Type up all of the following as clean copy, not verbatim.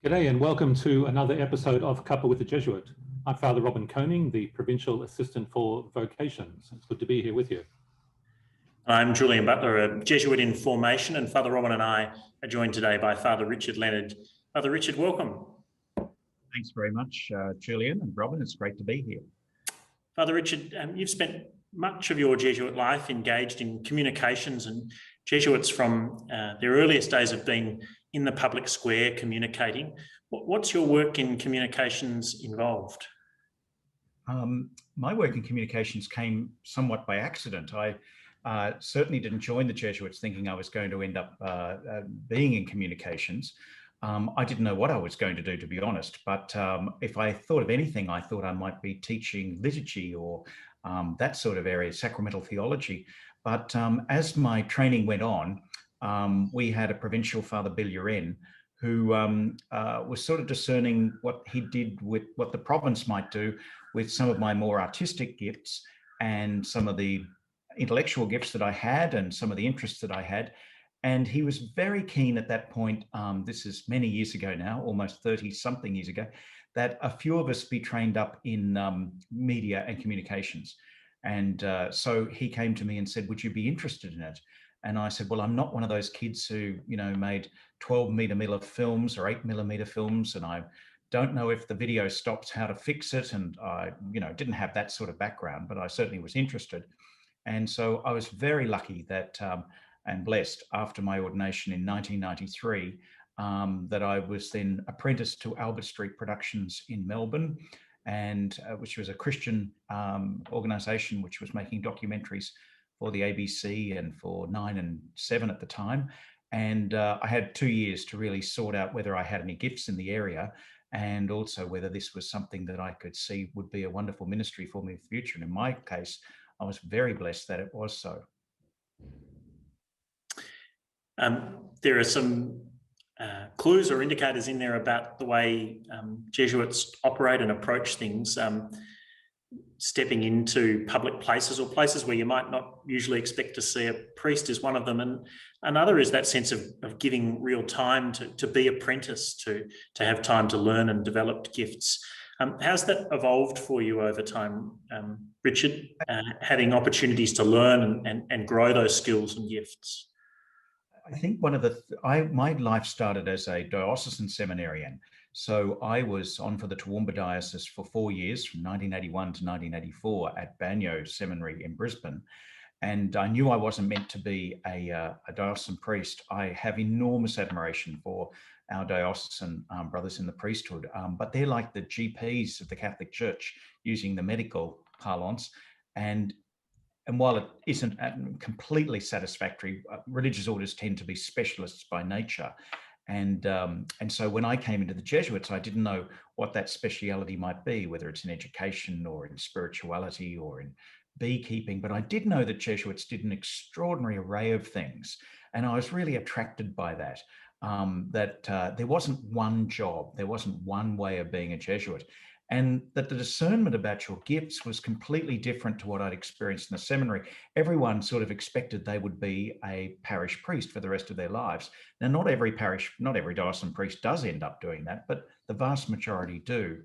G'day and welcome to another episode of Cuppa with the Jesuit. I'm Father Robin Koning, the Provincial Assistant for Vocations. It's good to be here with you. I'm Julian Butler, a Jesuit in formation, and Father Robin and I are joined today by Father Richard Leonard. Father Richard, welcome. Thanks very much, Julian and Robin. It's great to be here. Father Richard, you've spent much of your Jesuit life engaged in communications, and Jesuits from their earliest days have been in the public square communicating. What's your work in communications involved? My work in communications came somewhat by accident. I certainly didn't join the Jesuits thinking I was going to end up being in communications. I didn't know what I was going to do, to be honest, but if I thought of anything, I thought I might be teaching liturgy or that sort of area, sacramental theology. But as my training went on, we had a provincial, Father Billuren, who was sort of discerning what he did with what the province might do with some of my more artistic gifts and some of the intellectual gifts that I had and some of the interests that I had. And he was very keen at that point, this is many years ago now, almost 30-something years ago, that a few of us be trained up in media and communications. And so he came to me and said, would you be interested in it? And I said, well, I'm not one of those kids who, made 12mm films or 8mm films, and I don't know if the video stops, how to fix it. And I, didn't have that sort of background, but I certainly was interested. And so I was very lucky that, and blessed after my ordination in 1993, that I was then apprenticed to Albert Street Productions in Melbourne, and which was a Christian organisation which was making documentaries for the ABC and for 9 and 7 at the time. And I had 2 years to really sort out whether I had any gifts in the area and also whether this was something that I could see would be a wonderful ministry for me in the future. And in my case, I was very blessed that it was so. There are some clues or indicators in there about the way Jesuits operate and approach things. Stepping into public places or places where you might not usually expect to see a priest is one of them. And another is that sense of giving real time to be apprenticed, to have time to learn and develop gifts. How's that evolved for you over time, Richard, having opportunities to learn and grow those skills and gifts? I think my life started as a diocesan seminarian. So I was on for the Toowoomba Diocese for 4 years, from 1981 to 1984 at Banyo Seminary in Brisbane. And I knew I wasn't meant to be a diocesan priest. I have enormous admiration for our diocesan brothers in the priesthood, but they're like the GPs of the Catholic Church, using the medical parlance. And while it isn't completely satisfactory, religious orders tend to be specialists by nature. And so when I came into the Jesuits, I didn't know what that speciality might be, whether it's in education or in spirituality or in beekeeping. But I did know that Jesuits did an extraordinary array of things. And I was really attracted by that, there wasn't one job, there wasn't one way of being a Jesuit. And that the discernment about your gifts was completely different to what I'd experienced in the seminary. Everyone sort of expected they would be a parish priest for the rest of their lives. Now, not every diocesan priest does end up doing that, but the vast majority do.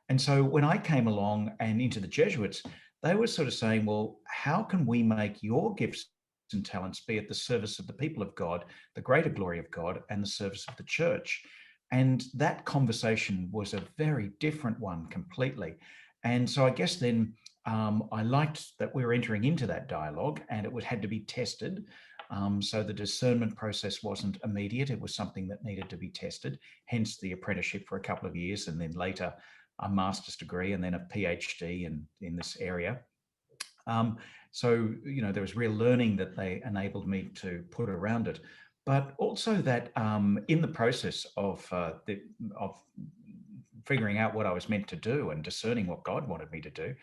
And so when I came along and into the Jesuits, they were sort of saying, well, how can we make your gifts and talents be at the service of the people of God, the greater glory of God, and the service of the church? And that conversation was a very different one completely. And so I guess then I liked that we were entering into that dialogue, and it had to be tested. So the discernment process wasn't immediate. It was something that needed to be tested, hence the apprenticeship for a couple of years, and then later a master's degree and then a PhD in this area. So, there was real learning that they enabled me to put around it. But also that in the process of figuring out what I was meant to do and discerning what God wanted me to do,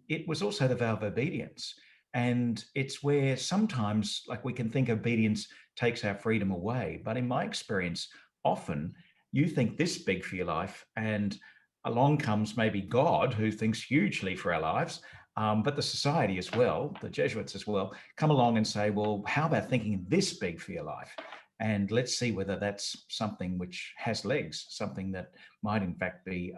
it was also the vow of obedience. And it's where sometimes, like, we can think obedience takes our freedom away. But in my experience, often you think this big for your life, and along comes maybe God, who thinks hugely for our lives, but the society as well, the Jesuits as well, come along and say, well, how about thinking this big for your life? And let's see whether that's something which has legs, something that might in fact be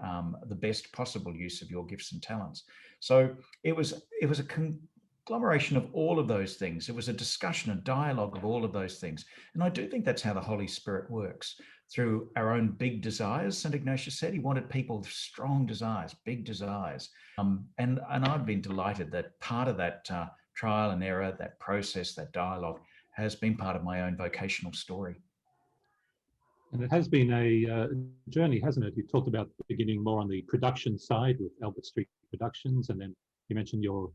the best possible use of your gifts and talents. So it was a conglomeration of all of those things. It was a discussion, a dialogue of all of those things. And I do think that's how the Holy Spirit works, through our own big desires. St. Ignatius said he wanted people with strong desires, big desires. And I've been delighted that part of that trial and error, that process, that dialogue, has been part of my own vocational story. And it has been a journey, hasn't it? You talked about beginning more on the production side with Albert Street Productions, and then you mentioned your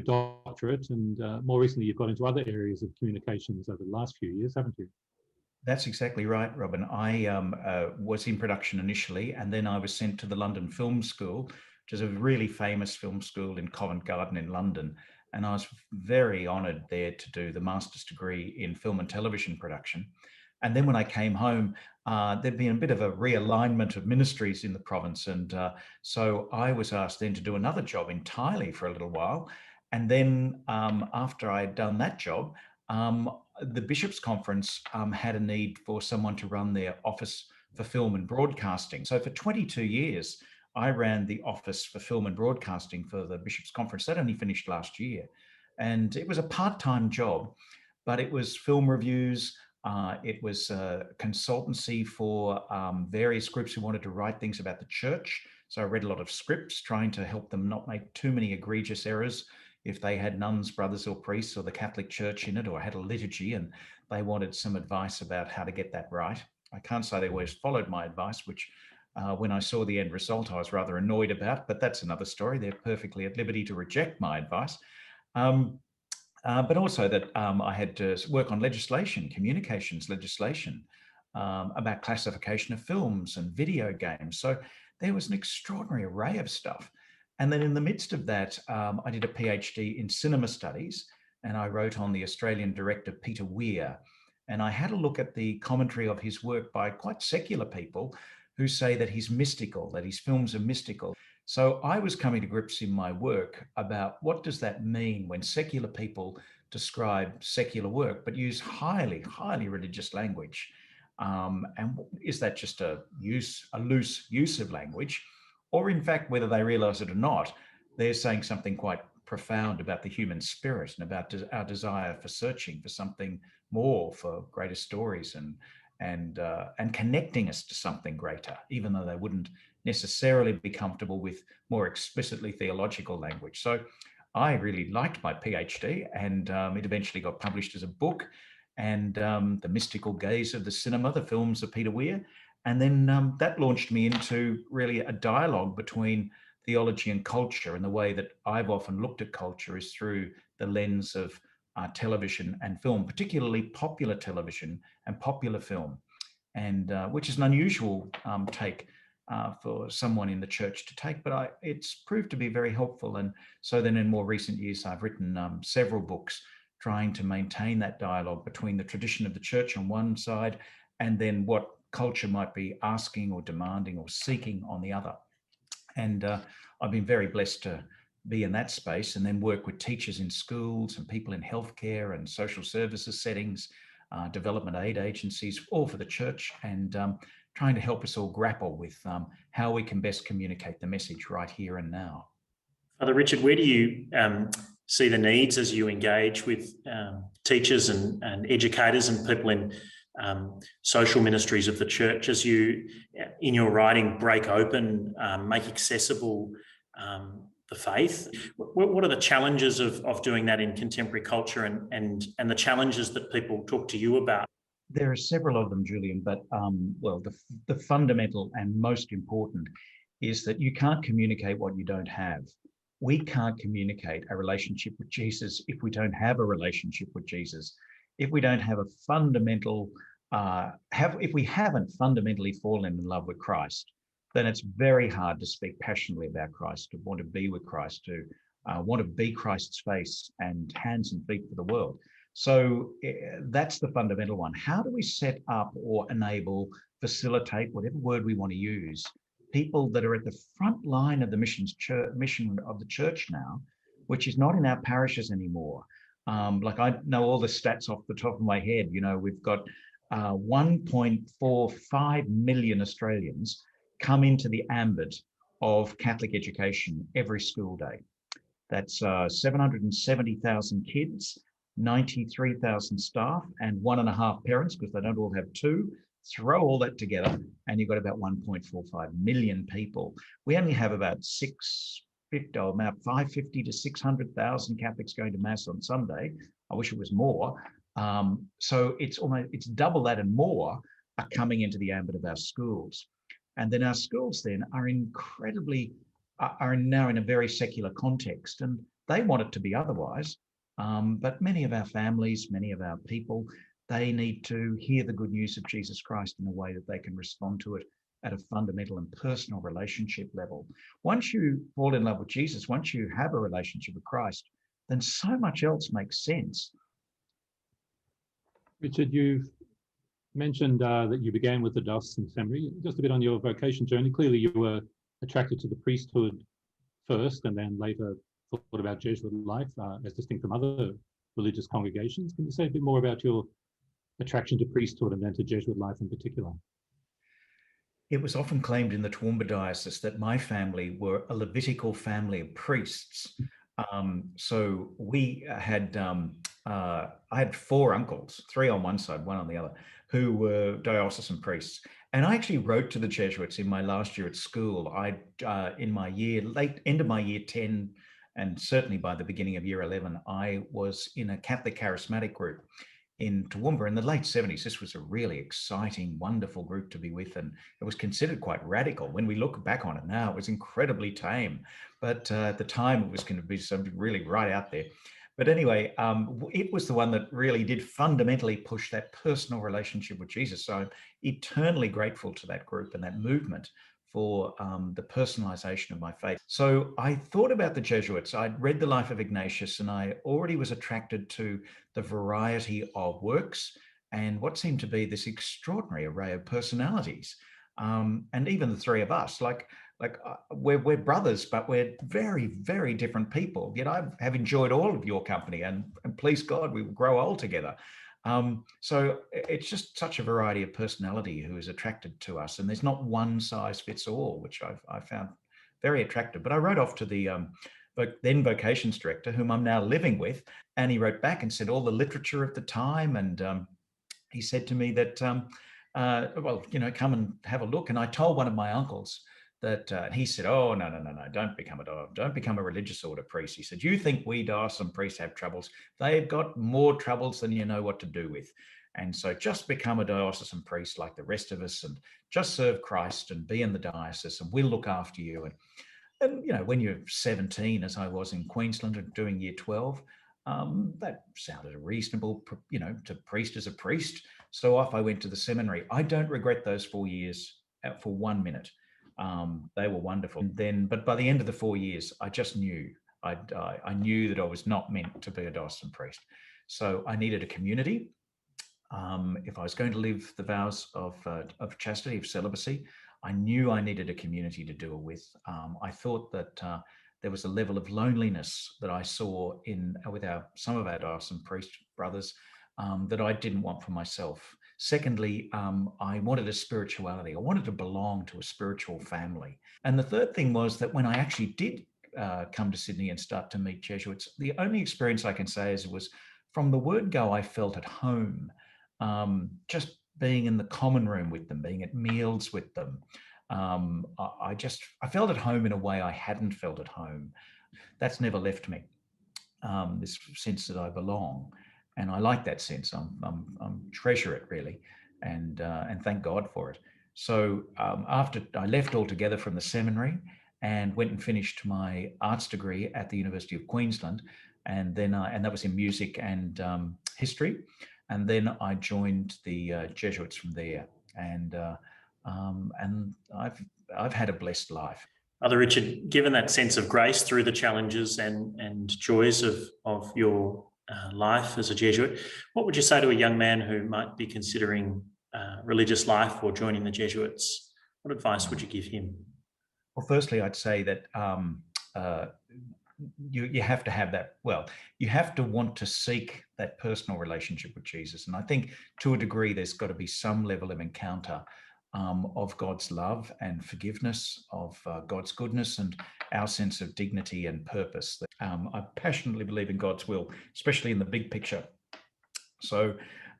doctorate, and more recently you've got into other areas of communications over the last few years, haven't you? That's exactly right, Robin. I was in production initially, and then I was sent to the London Film School, which is a really famous film school in Covent Garden in London. And I was very honoured there to do the master's degree in film and television production. And then when I came home, there'd been a bit of a realignment of ministries in the province. And so I was asked then to do another job entirely for a little while. And then after I'd done that job, the Bishops' Conference had a need for someone to run their office for film and broadcasting. So for 22 years, I ran the office for film and broadcasting for the Bishops' Conference. That only finished last year. And it was a part-time job, but it was film reviews. It was consultancy for various groups who wanted to write things about the church. So I read a lot of scripts, trying to help them not make too many egregious errors if they had nuns, brothers or priests or the Catholic Church in it, or had a liturgy and they wanted some advice about how to get that right. I can't say they always followed my advice, which when I saw the end result, I was rather annoyed about, but that's another story. They're perfectly at liberty to reject my advice. But also that I had to work on legislation, communications legislation, about classification of films and video games. So there was an extraordinary array of stuff. And then in the midst of that, I did a PhD in cinema studies, and I wrote on the Australian director Peter Weir. And I had a look at the commentary of his work by quite secular people who say that he's mystical, that his films are mystical. So I was coming to grips in my work about what does that mean when secular people describe secular work, but use highly, highly religious language. And is that just a loose use of language? Or in fact, whether they realize it or not, they're saying something quite profound about the human spirit and about our desire for searching for something more, for greater stories and connecting us to something greater, even though they wouldn't necessarily be comfortable with more explicitly theological language. So I really liked my PhD, and it eventually got published as a book, and The Mystical Gaze of the Cinema, the films of Peter Weir. And then that launched me into really a dialogue between theology and culture. And the way that I've often looked at culture is through the lens of television and film, particularly popular television and popular film, and which is an unusual take for someone in the church to take, but it's proved to be very helpful. And so then in more recent years, I've written several books trying to maintain that dialogue between the tradition of the church on one side and then what culture might be asking or demanding or seeking on the other. And I've been very blessed to be in that space and then work with teachers in schools and people in healthcare and social services settings, development aid agencies, all for the church, and trying to help us all grapple with how we can best communicate the message right here and now. Father Richard, where do you see the needs as you engage with teachers and educators and people in social ministries of the church, as you, in your writing, break open, make accessible the faith? What are the challenges of doing that in contemporary culture and the challenges that people talk to you about? There are several of them, Julian, but well, the fundamental and most important is that you can't communicate what you don't have. We can't communicate a relationship with Jesus if we don't have a relationship with Jesus. If we don't have a fundamental, if we haven't fundamentally fallen in love with Christ, then it's very hard to speak passionately about Christ, to want to be with Christ, to want to be Christ's face and hands and feet for the world. So that's the fundamental one. How do we set up or enable, facilitate, whatever word we want to use, people that are at the front line of the mission of the church now, which is not in our parishes anymore? Like I know all the stats off the top of my head. You know, we've got 1.45 million Australians come into the ambit of Catholic education every school day. That's 770,000 kids, 93,000 staff, and 1.5 parents, because they don't all have two. Throw all that together, and you've got about 1.45 million people. We only have about 550 to 600,000 Catholics going to Mass on Sunday. I wish it was more. So it's double that and more are coming into the ambit of our schools. And then our schools then are now in a very secular context, and they want it to be otherwise. But many of our families, many of our people, they need to hear the good news of Jesus Christ in a way that they can respond to it at a fundamental and personal relationship level. Once you fall in love with Jesus, once you have a relationship with Christ, then so much else makes sense. Richard, you've mentioned that you began with the diocesan seminary. Just a bit on your vocation journey. Clearly, you were attracted to the priesthood first, and then later thought about Jesuit life as distinct from other religious congregations. Can you say a bit more about your attraction to priesthood and then to Jesuit life in particular? It was often claimed in the Toowoomba Diocese that my family were a Levitical family of priests. So we had, I had 4 uncles, 3 on one side, 1 on the other, who were diocesan priests. And I actually wrote to the Jesuits in my last year at school. In my end of my year 10, and certainly by the beginning of year 11, I was in a Catholic charismatic group in Toowoomba in the late 70s. This was a really exciting, wonderful group to be with, and it was considered quite radical. When we look back on it now, it was incredibly tame, but at the time it was going to be something really right out there. But anyway, it was the one that really did fundamentally push that personal relationship with Jesus. So I'm eternally grateful to that group and that movement for the personalization of my faith. So I thought about the Jesuits. I'd read the life of Ignatius, and I already was attracted to the variety of works and what seemed to be this extraordinary array of personalities. And even the 3 of us, we're brothers, but we're very, very different people. Yet I have enjoyed all of your company, and please God, we will grow old together. So it's just such a variety of personality who is attracted to us, and there's not one size fits all, which I found very attractive. But I wrote off to the then vocations director, whom I'm now living with, and he wrote back and said all the literature of the time, and he said to me that, well, come and have a look. And I told one of my uncles that, and he said, oh, no, don't become a religious order priest. He said, you think we diocesan priests have troubles? They've got more troubles than you know what to do with. And so just become a diocesan priest like the rest of us, and just serve Christ and be in the diocese, and we'll look after you. And when you're 17, as I was in Queensland and doing year 12, that sounded reasonable, to priest as a priest. So off I went to the seminary. I don't regret those 4 years for 1 minute. They were wonderful. But by the end of the 4 years, I just knew. I knew that I was not meant to be a diocesan priest. So I needed a community. If I was going to live the vows of chastity, of celibacy, I knew I needed a community to do it with. I thought that there was a level of loneliness that I saw with some of our diocesan priest brothers that I didn't want for myself. Secondly, I wanted a spirituality. I wanted to belong to a spiritual family. And the third thing was that when I actually did come to Sydney and start to meet Jesuits, the only experience I can say is it was from the word go, I felt at home. Just being in the common room with them, being at meals with them. I felt at home in a way I hadn't felt at home. That's never left me, this sense that I belong. And I like that sense. I'm treasure it really, and thank God for it. So after I left altogether from the seminary and went and finished my arts degree at the University of Queensland, and then and that was in music and history, and then I joined the Jesuits from there, and I've had a blessed life. Father Richard, given that sense of grace through the challenges and joys of your life as a Jesuit, what would you say to a young man who might be considering religious life or joining the Jesuits? What advice would you give him? Well, firstly, I'd say that you have to have that. Well, you have to want to seek that personal relationship with Jesus. And I think to a degree, there's got to be some level of encounter of God's love and forgiveness, of God's goodness and our sense of dignity and purpose. I passionately believe in God's will, especially in the big picture. So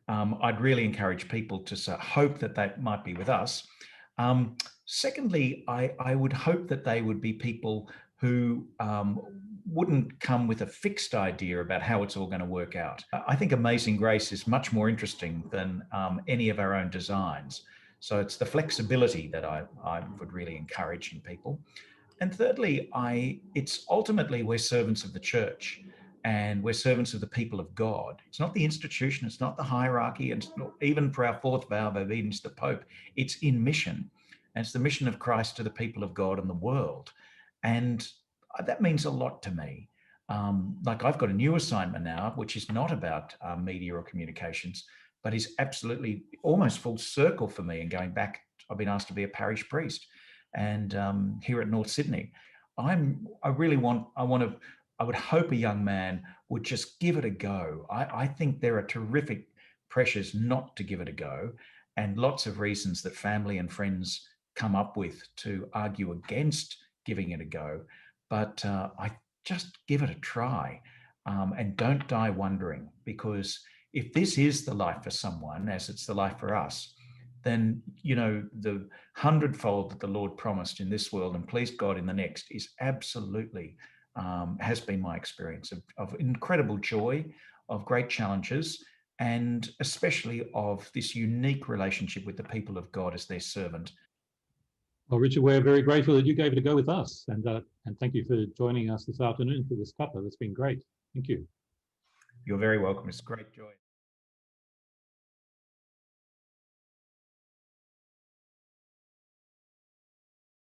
I'd really encourage people to hope that that might be with us. Secondly, I would hope that they would be people who wouldn't come with a fixed idea about how it's all going to work out. I think Amazing Grace is much more interesting than any of our own designs. So it's the flexibility that I would really encourage in people. And thirdly, it's ultimately we're servants of the church and we're servants of the people of God. It's not the institution, it's not the hierarchy, and even for our fourth vow of obedience to the Pope, it's in mission. And it's the mission of Christ to the people of God and the world. And that means a lot to me. Like I've got a new assignment now, which is not about media or communications, but is absolutely almost full circle for me. And going back, I've been asked to be a parish priest, and here at North Sydney, I would hope a young man would just give it a go. I think there are terrific pressures not to give it a go, and lots of reasons that family and friends come up with to argue against giving it a go. But I just give it a try, and don't die wondering, because if this is the life for someone, as it's the life for us, then, the 100-fold that the Lord promised in this world and pleased God in the next is absolutely, has been my experience of incredible joy, of great challenges, and especially of this unique relationship with the people of God as their servant. Well, Richard, we're very grateful that you gave it a go with us, and thank you for joining us this afternoon for this Cuppa. That's been great. Thank you. You're very welcome. It's a great joy.